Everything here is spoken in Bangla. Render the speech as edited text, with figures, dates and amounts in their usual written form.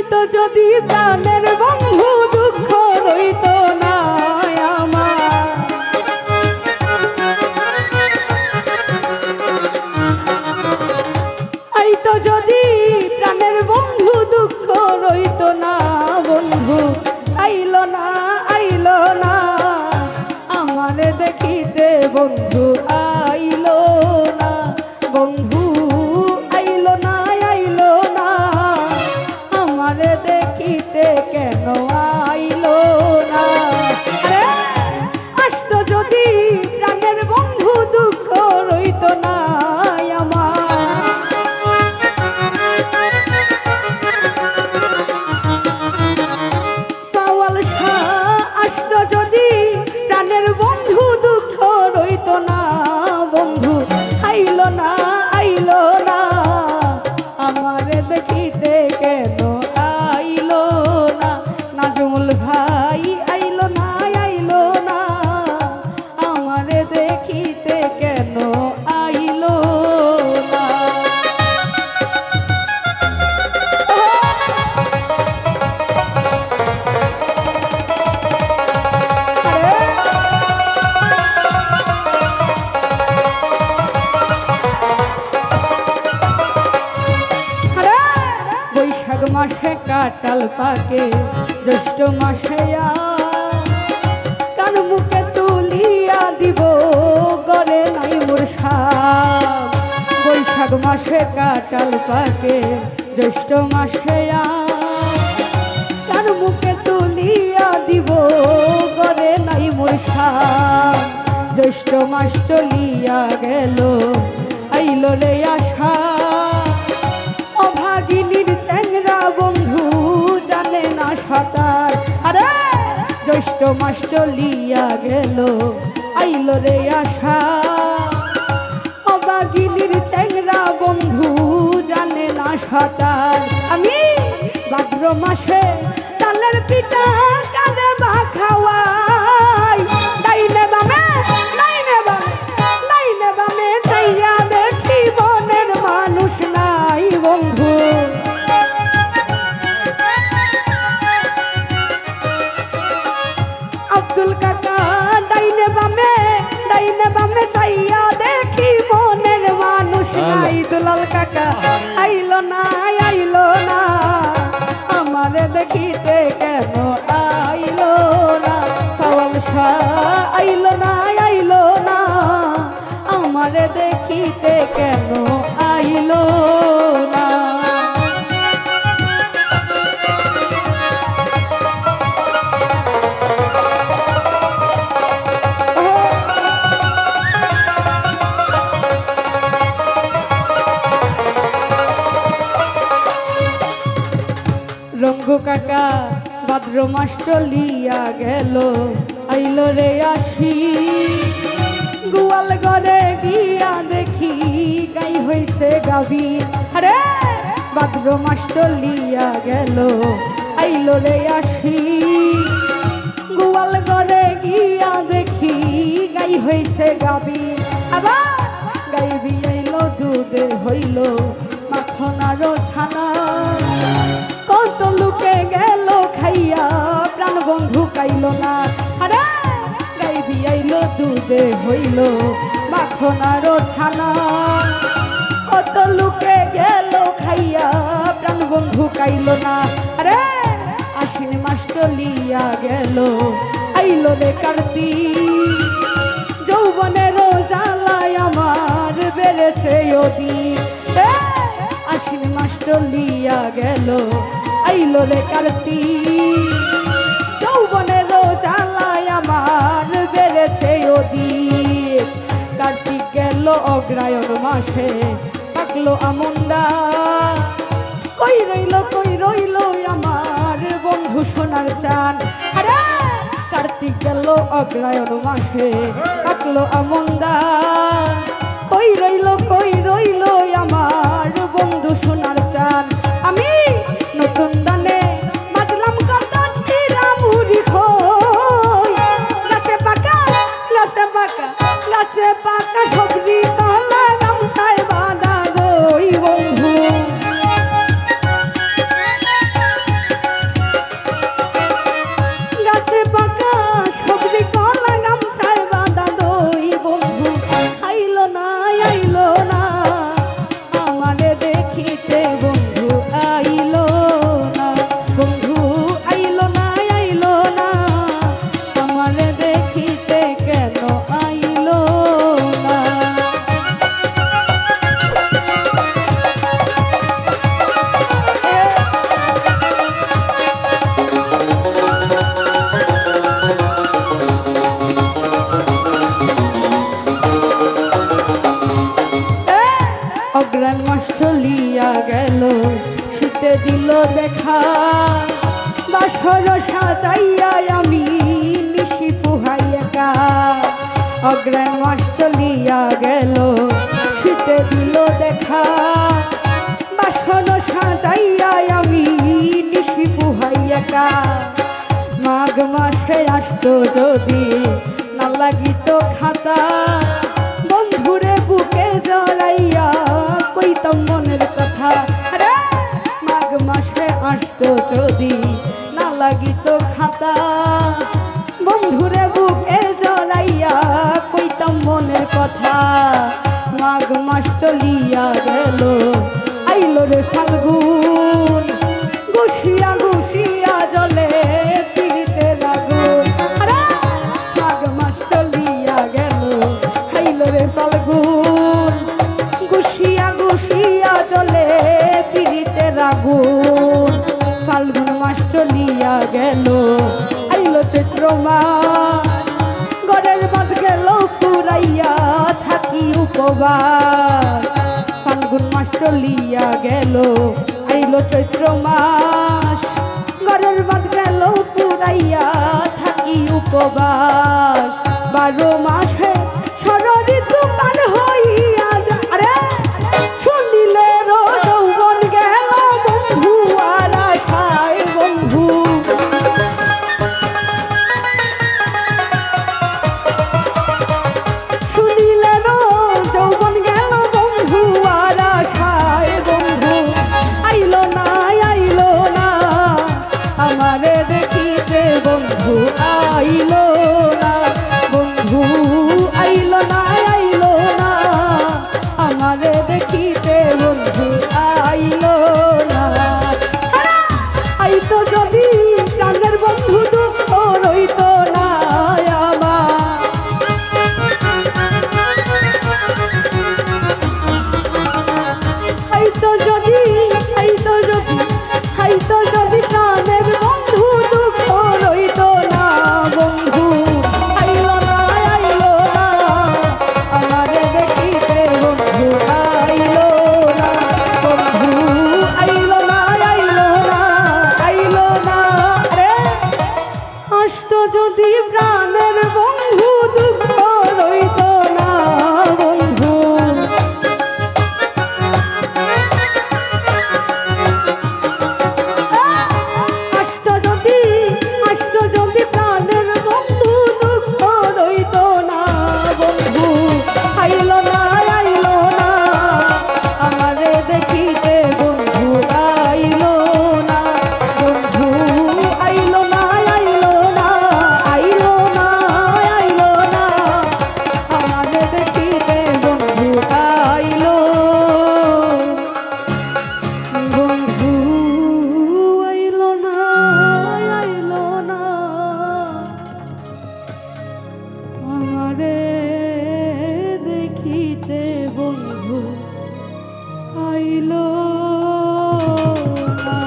তো যদি প্রাণের বন্ধু দুঃখ রইত না আমার, এই তো যদি প্রাণের বন্ধু দুঃখ রইত না বন্ধু আইলো না আইলো না আমারে দেখিতে বন্ধু আইলো না বন্ধু আইলো না আইলো না আমারে দেখিতে কেন আইলো না। আরে আসতো যদি প্রাণের বন্ধু দুঃখ রইত না আমার, সওয়াল শাহ আসতো যদি প্রাণের বন্ধু দুঃখ রইত না বন্ধু আইলো না আইলো না আমারে দেখিতে কেন আইলো না। নাজমুল ভাই আইলো না আইলো না আমারে দেখিতে কেন আইলো না। বৈশাখ মাসে কাটাল পাকে জ্যৈষ্ঠ মাসে কান মুখে তুলিয়া দিব গরে নাই মোর সাপ। বৈশাখ মাসে কাটাল পাকে জ্যৈষ্ঠ মাসে কান মুখে তুলিয়া দিব গরে নাই মোর সাপ। জ্যৈষ্ঠ মাস চলিয়া গেল আইলো রে আশা, অভাগিনীর চ্যাংরা বন্ধু জানে না সাঁতার। আরে জ্যৈষ্ঠ মাস চলিয়া গেল আইলো রে আশা, অভাগিনীর চ্যাংরা বন্ধু জানে না সাঁতার। আমি ভাদ্র মাসে তালের পিঠা কানে বা খাওয়াই, ডাইনে বামে ডাইনে বামে ডাইনে বামে চাইয়া দেখি মনের মানুষ নাই বন্ধু। আব্দুল কাকা ডাইনে বামে চাইয়া দেখি মনের মানুষ নাই। দুলাল কাকা আইলো না আইলো না আমারে দেখিতে কেন আইলো না। সওয়াল শাহ আইলো না আইলো না আমারে দেখিতে কেন আইলো না। রঙ্গু কাকা ভাদ্র মাস চলিয়া গেল আইলো রে আসি, গোয়াল ঘরে গিয়া দেখি গাই হইছে গাভী। আরে ভাদ্র মাস চলিয়া গেল আইলো রে আসি, গোয়াল ঘরে গিয়া দেখি গাই হইছে গাভী। আবার গাই বিয়াইলো দুধে হইল মাখন আরো ছানা, কত লোকে গেল খাইয়া প্রাণ বন্ধু কাইলো না। আরে গাই বিয়াইলো দুধে হইল মাখন আরো ছানা, কত লোকে গেল খাইয়া প্রাণ বন্ধু কাইলো না। আরে আশ্বিন মাস চলিয়া গেল আইলো রে কার্তিক, যৌবনের জ্বালায় আমার বেড়েছে অধিক। আশ্বিন মাস চলিয়া গেল আইলো রে কার্তিক, যৌবনের জ্বালায় আমার বেড়েছে অধিক। কার্তিক গেল অগ্রায়ণ মাসে পাকলো আমন্দা, কই রইল আমার বন্ধু সোনার চান। আরে কার্তিক গেল অগ্রায়ণ মাসে পাকলো আমন্দা, কই রইল আমার বন্ধু সোনার চান। আমি নতুন দানে বাজলাম কত চিরা মুড়ি খই, গাছে পাকা সবজি তলা গামছায় বাঁধা দই বন্ধু। দিল দেখা বাসর সাজাইয়া আমি নিশি পুহাই একা অগ্রাণ মাস চলিয়া গেল শীতে দিল দেখা বাসর সাজাইয়া আমি নিশি পুহাই একা মাঘ মাসে আসতো যদি না লাগিত খাতা বন্ধুরে বুকে জড়াইয়া কইতাম মনের কথা আরে মাঘ মাসে আসতো যদি না লাগিত খাতা বন্ধুরে বুকে জড়াইয়া কইতাম মনের কথা মাঘ মাস চলিয়া গেল আইলো রে ফাল্গুন গুছিয়া গুছিয়া জলে পিড়িতে লাগুন আরে মাঘ মাস চলিয়া গেল আইলো রে ফাল্গুন গুছিয়া গুছিয়া জলে পিড়িতে লাগুন ফাল্গুন মাস চলিয়া গেল আইলো চৈত্র মাস গড়ের বাঁধ গেল ফুরাইয়া থাকি উপবাস ফাল্গুন মাস চলিয়া গেল আইলো চৈত্র মাস গড়ের বাঁধ গেল ফুরাইয়া থাকি উপবাস 12 মাসে ষড়ঋতু পার হইয়া যায় আরে শুনিলে যৌবন গেল বন্ধু আর আশায় বন্ধু শুনিলে যৌবন গেল বন্ধু আর আশায় বন্ধু আইলো না আমারে দেখিতে বন্ধু আইলো না বন্ধু আইলো না আমারে দেখিতে বন্ধু আইলো না আইতো যদি প্রাণের বন্ধু দুঃখ রইতো না আমার আইতো যদি প্রাণের বন্ধু দুঃখ রইতো না বন্ধু আইলো না আমারে দেখিতে বন্ধু আইলো না বন্ধু আইলো না রে আসতো যদি প্রাণের বন্ধু দুঃখ রইতো না বন্ধু আসতো যদি প্রাণের বন্ধু দুঃখ রইতো না বন্ধু আইলো না আমারে দেখিতে বন্ধু আইলো না বন্ধু আইলো না আমারে দেখিতে বন্ধু আইলো বন্ধু আইলো না আমারে দেখিতে বন্ধু আইলো না